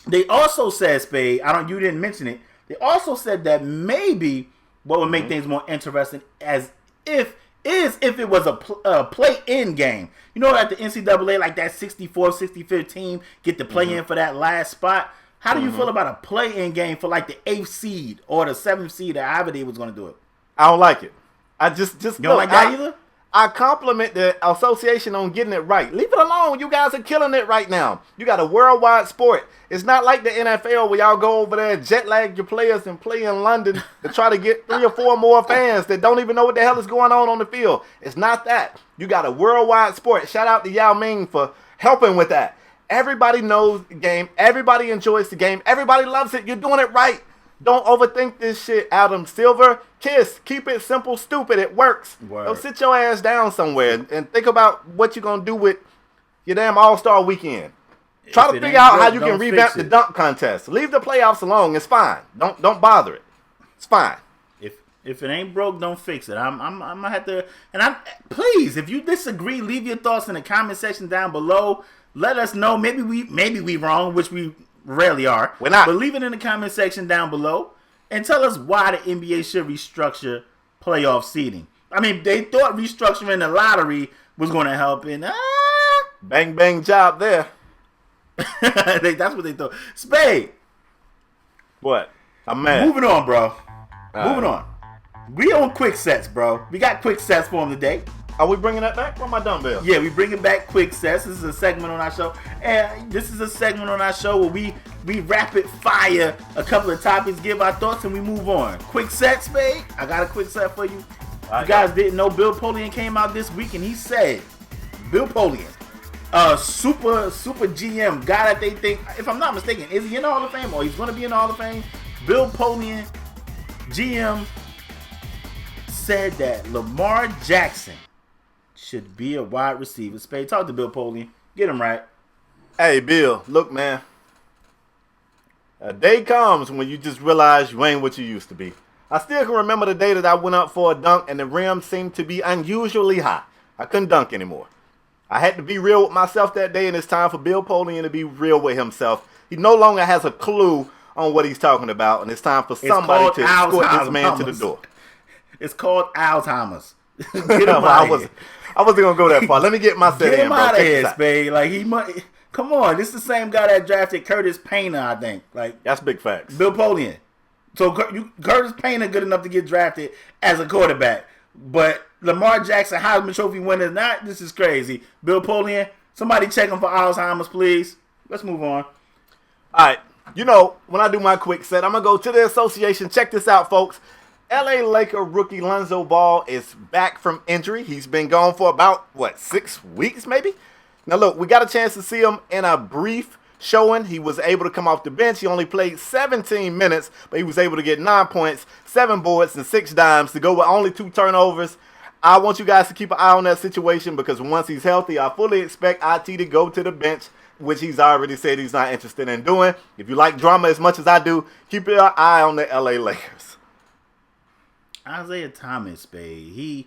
they also said, Spade, you didn't mention it. They also said that maybe what would make things more interesting if it was a play-in game. You know, at the NCAA, like that 64th, 65th team get to play in for that last spot. How do you feel about a play-in game for like the 8th seed or the 7th seed or however they was going to do it? I don't like it. I just you don't like that either? I compliment the association on getting it right. Leave it alone. You guys are killing it right now. You got a worldwide sport. It's not like the NFL where y'all go over there and jet lag your players and play in London to try to get 3 or 4 more fans that don't even know what the hell is going on the field. It's not that. You got a worldwide sport. Shout out to Yao Ming for helping with that. Everybody knows the game. Everybody enjoys the game. Everybody loves it. You're doing it right. Don't overthink this shit, Adam Silver. Kiss. Keep it simple, stupid. It works. Go sit your ass down somewhere and think about what you're going to do with your damn All-Star weekend. Try to figure out how you can revamp the dunk contest. Leave the playoffs alone. It's fine. Don't bother it. It's fine. If it ain't broke, don't fix it. I'm gonna have to. And please, if you disagree, leave your thoughts in the comment section down below. Let us know. Maybe we wrong, which we rarely are. We're not. But leave it in the comment section down below and tell us why the NBA should restructure playoff seeding. I mean, they thought restructuring the lottery was going to help, and bang bang job there. That's what they thought. Spade. What? I'm mad. Moving on, bro. Moving on. We on quick sets, bro. We got quick sets for them today. Are we bringing that back? Where my dumbbells? Yeah, we bringing back quick sets. This is a segment on our show. And this is a segment on our show where we rapid fire a couple of topics, give our thoughts, and we move on. Quick sets, Spade. I got a quick set for you. You guys didn't know Bill Polian came out this week, and he said, Bill Polian, super GM, guy that they think, if I'm not mistaken, is he in the Hall of Fame or he's going to be in the Hall of Fame? Bill Polian, GM, said that Lamar Jackson should be a wide receiver. Spade, talk to Bill Polian. Get him right. Hey, Bill, look, man. A day comes when you just realize you ain't what you used to be. I still can remember the day that I went up for a dunk and the rim seemed to be unusually high. I couldn't dunk anymore. I had to be real with myself that day, and it's time for Bill Polian to be real with himself. He no longer has a clue on what he's talking about, and it's time for somebody to escort this man to the door. It's called Alzheimer's. Get him I wasn't going to go that far. Let me get my set in, bro. Get him out of here, Spade. Like, he might... Come on. This is the same guy that drafted Curtis Painter, I think. Like, that's big facts. Bill Polian. So, Curtis Painter good enough to get drafted as a quarterback. But Lamar Jackson, Heisman Trophy winner, not. This is crazy. Bill Polian, somebody check him for Alzheimer's, please. Let's move on. All right. You know, when I do my quick set, I'm going to go to the association. Check this out, folks. LA Laker rookie Lonzo Ball is back from injury. He's been gone for about, 6 weeks maybe? Now, look, we got a chance to see him in a brief showing. He was able to come off the bench. He only played 17 minutes, but he was able to get 9 points, 7 boards, and 6 dimes to go with only 2 turnovers. I want you guys to keep an eye on that situation because once he's healthy, I fully expect IT to go to the bench, which he's already said he's not interested in doing. If you like drama as much as I do, keep your eye on the LA Lakers. Isaiah Thomas, Spade.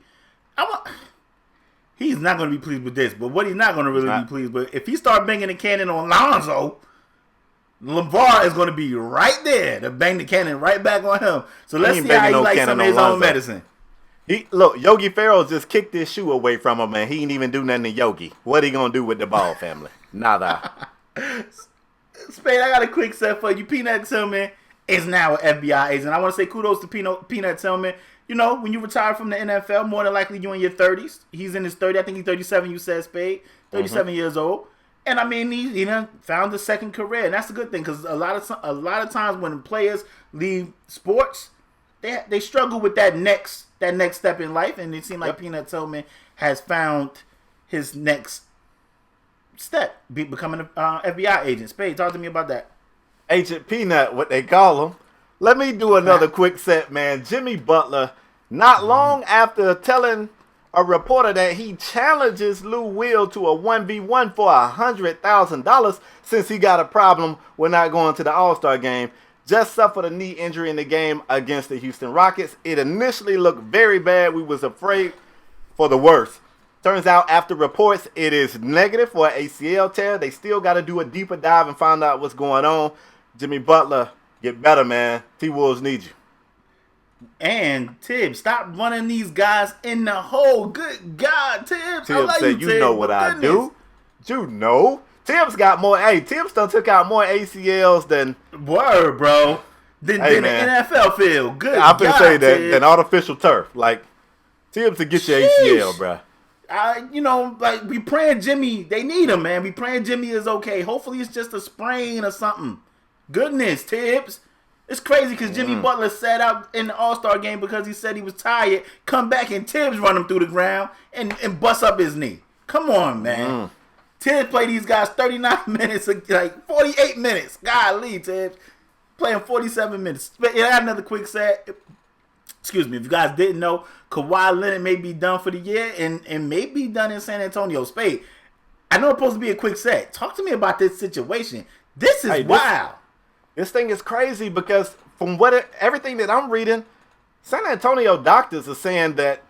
He's not going to be pleased with this, but what he's not going to really be pleased with, if he start banging the cannon on Lonzo, LeVar is going to be right there to bang the cannon right back on him. So let's see how he likes some of his own medicine. Look, Yogi Ferrell just kicked his shoe away from him, and he ain't even do nothing to Yogi. What he going to do with the Ball family? Nada. Spade, I got a quick set for you. Peanut Tillman is now an FBI agent. I want to say kudos to Peanut Tillman. You know, when you retire from the NFL, more than likely you're in your 30s. He's in his 30s. I think he's 37, you said, Spade. 37 years old. And, I mean, he found a second career. And that's a good thing because a lot of times when players leave sports, they struggle with that next step in life, and it seemed like Peanut Tillman has found his next step, becoming an FBI agent. Spade, talk to me about that. Agent Peanut, what they call him. Let me do another quick set, man. Jimmy Butler, not long after telling a reporter that he challenges Lou Will to a 1v1 for $100,000 since he got a problem with not going to the All-Star game, just suffered a knee injury in the game against the Houston Rockets. It initially looked very bad. We was afraid for the worst. Turns out after reports, it is negative for an ACL tear. They still got to do a deeper dive and find out what's going on. Jimmy Butler, get better, man. T-Wolves need you. And Tibbs, stop running these guys in the hole. Good God, Tibbs. Tibbs said, you know what I do. You know. Tibbs got more. Hey, Tibbs done took out more ACLs than. Word, bro. Than the NFL field. Good I'm going to say that Tibbs. than artificial turf. Like, Tibbs to get your ACL, bro. Like we praying Jimmy. They need him, man. We praying Jimmy is okay. Hopefully it's just a sprain or something. Goodness, Tibbs. It's crazy because Jimmy Butler sat out in the All-Star game because he said he was tired. Come back and Tibbs run him through the ground and bust up his knee. Come on, man. Tibbs played these guys 39 minutes, like 48 minutes. Golly, Tibbs. Playing 47 minutes. But yeah, I had another quick set. Excuse me. If you guys didn't know, Kawhi Leonard may be done for the year and may be done in San Antonio. Spade, I know it's supposed to be a quick set. Talk to me about this situation. This is wild. This thing is crazy because from everything that I'm reading, San Antonio doctors are saying that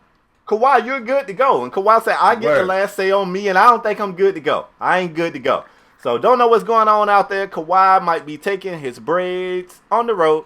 Kawhi, you're good to go. And Kawhi said, I get the last say on me, and I don't think I'm good to go. I ain't good to go. So don't know what's going on out there. Kawhi might be taking his braids on the road.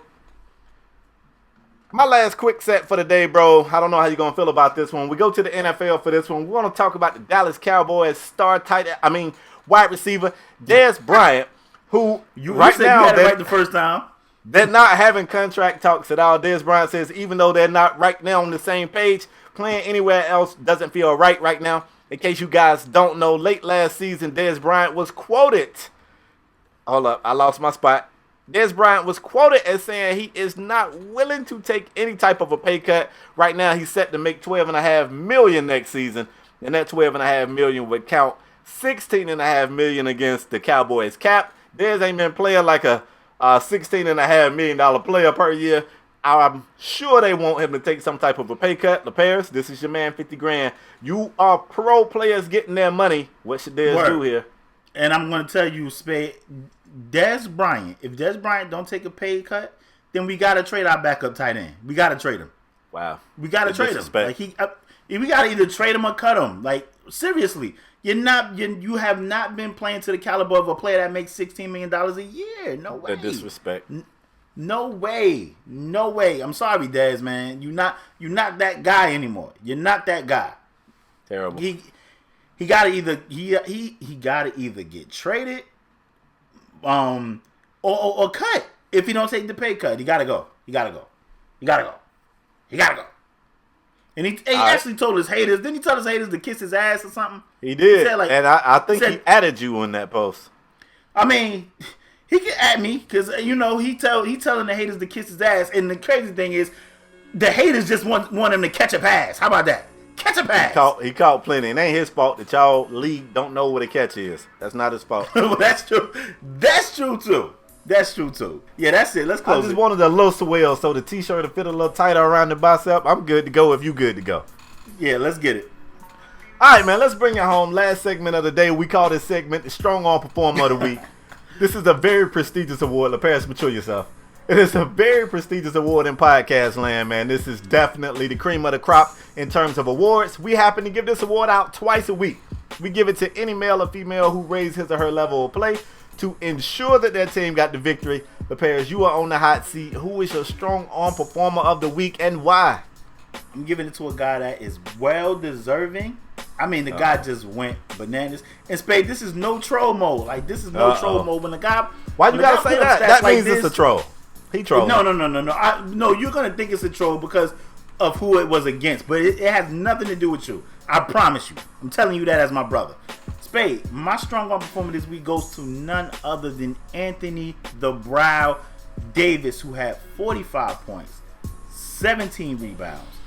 My last quick set for the day, bro. I don't know how you're going to feel about this one. We go to the NFL for this one. We're going to talk about the Dallas Cowboys wide receiver, Dez Bryant, who right now the first time. They're not having contract talks at all. Dez Bryant says even though they're not right now on the same page, playing anywhere else doesn't feel right now. In case you guys don't know, late last season, Dez Bryant was quoted. Hold up, I lost my spot. Dez Bryant was quoted as saying he is not willing to take any type of a pay cut. Right now, he's set to make $12.5 million next season, and that $12.5 million would count $16.5 million against the Cowboys cap. Dez ain't been playing like a $16.5 million player per year. I'm sure they want him to take some type of a pay cut. LeParis, this is your man, 50 grand. You are pro players getting their money. What should Dez do here? And I'm going to tell you, Spade, Dez Bryant, if Dez Bryant don't take a pay cut, then we got to trade our backup tight end. We got to trade him. Wow. We got to trade him. Like we got to either trade him or cut him. Like, seriously. You have not been playing to the caliber of a player that makes $16 million a year. No way. The disrespect. No way. No way. I'm sorry, Dez, man. You're not that guy anymore. You're not that guy. Terrible. He gotta either get traded, or cut. If he don't take the pay cut, he gotta go. And he actually told his haters. Didn't he tell his haters to kiss his ass or something? He did. He said, and I think he added you on that post. I mean, he can add me because he telling the haters to kiss his ass. And the crazy thing is, the haters just want him to catch a pass. How about that? Catch a pass. He caught plenty. It ain't his fault that y'all league don't know what a catch is. That's not his fault. Well, that's true. That's true too. Yeah, that's it. Let's close. I just wanted a little swell so the t-shirt will fit a little tighter around the bicep. I'm good to go if you good to go. Yeah, let's get it. All right, man. Let's bring it home. Last segment of the day. We call this segment the Strong Arm Performer of the Week. This is a very prestigious award. LeParis, mature yourself. It is a very prestigious award in podcast land, man. This is definitely the cream of the crop in terms of awards. We happen to give this award out twice a week. We give it to any male or female who raised his or her level of play to ensure that their team got the victory. LeParis, you are on the hot seat. Who is your Strong Arm Performer of the Week and why? I'm giving it to a guy that is well deserving. I mean, the guy just went bananas. And Spade, this is no troll mode. Like, this is no troll mode. When the guy... Why you gotta say that? That means it's a troll. He trolling. No. No, you're going to think it's a troll because of who it was against. But it has nothing to do with you. I promise you. I'm telling you that as my brother. Spade, my Strong Arm Performer this week goes to none other than Anthony the Brow Davis, who had 45 points, 17 rebounds,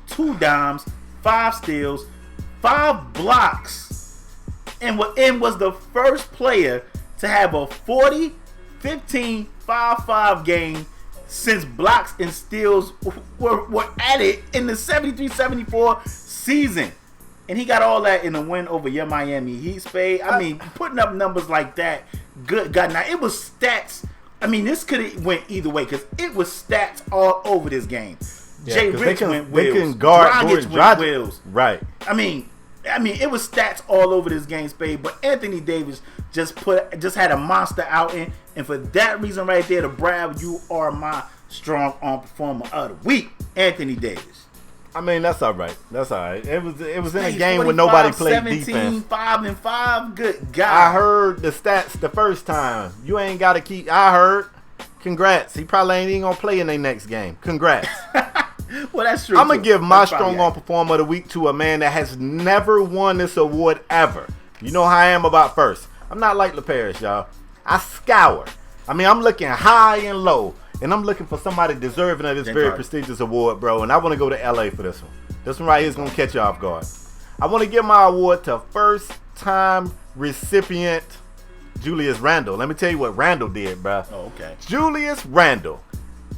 2 dimes, 5 steals, 5 blocks, and was the first player to have a 40, 15, 5-5 game since blocks and steals were added in the 73-74 season. And he got all that in a win over your Miami Heat, Spade. I mean, putting up numbers like that, good God. Now, it was stats. I mean, this could have went either way because it was stats all over this game. Yeah, Jay Rich went they wheels. can guard Dragic went wheels. Right. I mean, it was stats all over this game, Spade. But Anthony Davis just had a monster outing, and for that reason right there, to Brad, you are my strong arm performer of the week, Anthony Davis. I mean, that's all right. That's all right. It was in a Hey, game 45, where nobody played 17, defense. 5-5. Good God. I heard the stats the first time. You ain't got to keep. I heard. Congrats. He probably ain't even gonna play in their next game. Congrats. Well, that's true. I'm gonna give my That's strong arm performer of the week to a man that has never won this award ever. You know how I am about first. I'm not like LaParis, y'all. I scour. I mean, I'm looking high and low. And I'm looking for somebody deserving of this very prestigious award, bro. And I want to go to LA for this one. This one right here is going to catch you off guard. I want to give my award to first-time recipient Julius Randle. Let me tell you what Randle did, bro. Oh, okay. Julius Randle.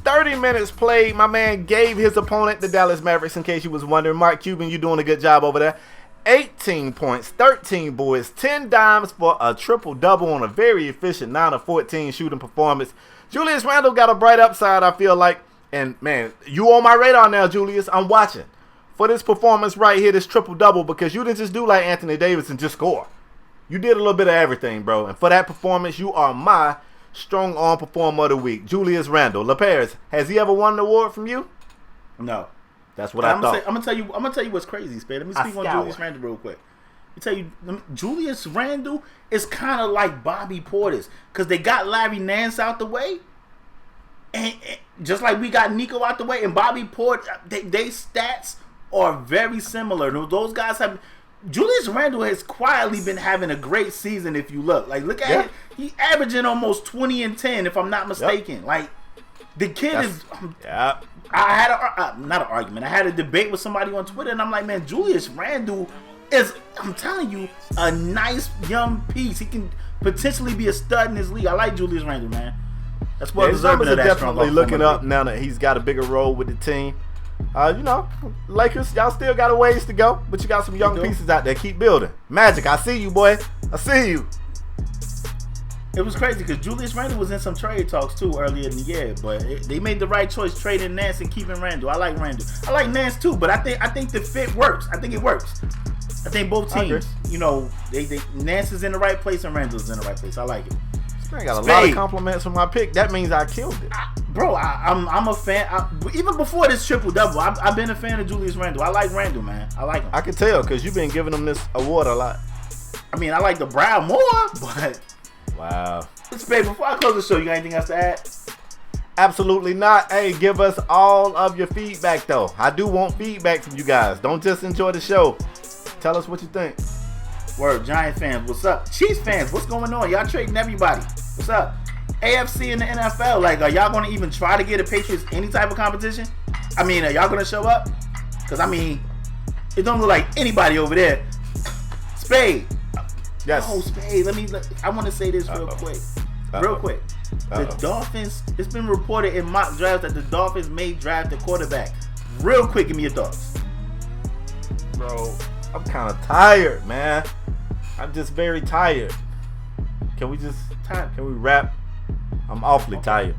30 minutes played. My man gave his opponent, the Dallas Mavericks, in case you was wondering. Mark Cuban, you doing a good job over there. 18 points, 13 boards, 10 dimes for a triple-double on a very efficient 9 of 14 shooting performance. Julius Randle got a bright upside, I feel like. And, man, you on my radar now, Julius. I'm watching for this performance right here, this triple-double, because you didn't just do like Anthony Davis and just score. You did a little bit of everything, bro. And for that performance, you are my strong arm performer of the week, Julius Randle. LaParis, has he ever won an award from you? No. That's what I thought. I'm gonna tell you what's crazy, Spade. Let me speak on Julius Randle real quick. Let me tell you, Julius Randle is kind of like Bobby Portis because they got Larry Nance out the way, and just like we got Nico out the way, and Bobby Portis, they stats are very similar. Those guys have. Julius Randle has quietly been having a great season. If you look at it, he averaging almost 20 and 10, if I'm not mistaken. Yep. Like the kid is. Yeah. I had not an argument. I had a debate with somebody on Twitter, and I'm like, man, Julius Randle is, I'm telling you, a nice young piece. He can potentially be a stud in this league. I like Julius Randle, man. That's what deserving of that. Definitely looking up now that he's got a bigger role with the team. Lakers, y'all still got a ways to go, but you got some young pieces out there. Keep building. Magic, I see you, boy. I see you. It was crazy because Julius Randle was in some trade talks too earlier in the year, but they made the right choice trading Nance and keeping Randle. I like Randle. I like Nance too, but I think the fit works. I think it works. I think both teams, Nance is in the right place and Randle's in the right place. I like it. I got a lot of compliments for my pick. That means I killed it. Bro, I'm a fan. Even before this triple-double, I've been a fan of Julius Randle. I like Randle, man. I like him. I can tell because you've been giving him this award a lot. I mean, I like the Brown more, but... Wow. Spade, before I close the show, you got anything else to add? Absolutely not. Hey, give us all of your feedback, though. I do want feedback from you guys. Don't just enjoy the show. Tell us what you think. Word, Giant fans, what's up? Chiefs fans, what's going on? Y'all trading everybody. What's up? AFC and the NFL, like, are y'all going to even try to get the Patriots any type of competition? I mean, are y'all going to show up? Because, I mean, it don't look like anybody over there. Spade. Yes. Oh, Spade, I want to say this real quick. Real quick. The Dolphins, it's been reported in mock drafts that the Dolphins may draft a quarterback. Real quick, give me your thoughts. Bro, I'm kind of tired, man. I'm just very tired. Can we wrap? I'm awfully tired.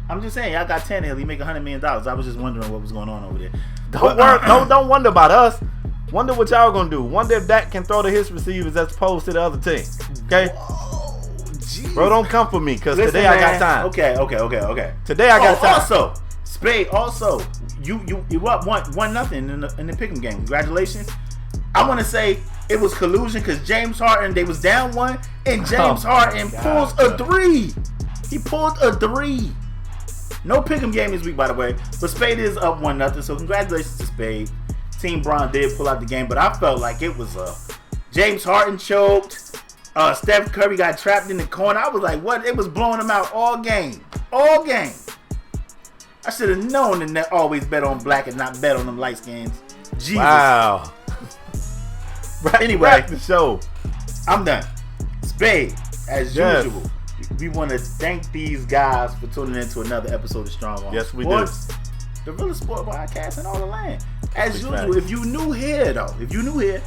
I'm just saying, y'all got Tannehill. He make $100 million. I was just wondering what was going on over there. Don't wonder about us. Wonder what y'all gonna do. Wonder if Dak can throw to his receivers as opposed to the other team. Okay? Whoa, bro, don't come for me because today I got time. Okay. Today I got time. Also, Spade, you up 1-0 in the pick'em game. Congratulations. I want to say it was collusion because James Harden, they was down 1, and James Harden pulls a 3. He pulled a 3. No pick'em game this week, by the way. But Spade is up 1-0, so congratulations to Spade. Team Bron did pull out the game, but I felt like it was James Harden choked. Steph Curry got trapped in the corner. I was like, what? It was blowing him out all game. I should have known the net always bet on black and not bet on them light skins. Jesus. Wow. Anyway, Wrap the show. I'm done. Spade, as Yes. usual. We want to thank these guys for tuning in to another episode of Strong Arm Yes, we Sports, the realest sport podcast in all the land. As Big usual, facts. if you new here,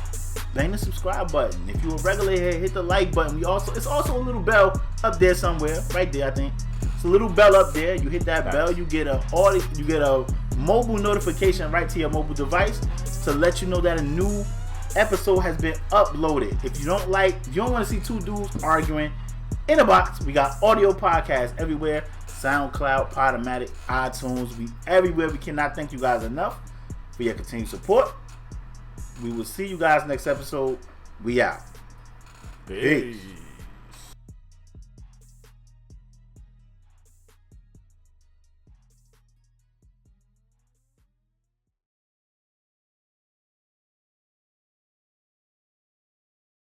bang the subscribe button. If you a regular here, hit the like button. It's also a little bell up there somewhere, right there. I think it's a little bell up there. You hit that bell, you get a mobile notification right to your mobile device to let you know that a new episode has been uploaded. If you don't want to see two dudes arguing in a box, we got audio podcasts everywhere. SoundCloud, ऊPodOmatic, iTunes, we everywhere. We cannot thank you guys enough for your continued support. We will see you guys next episode. We out. Peace.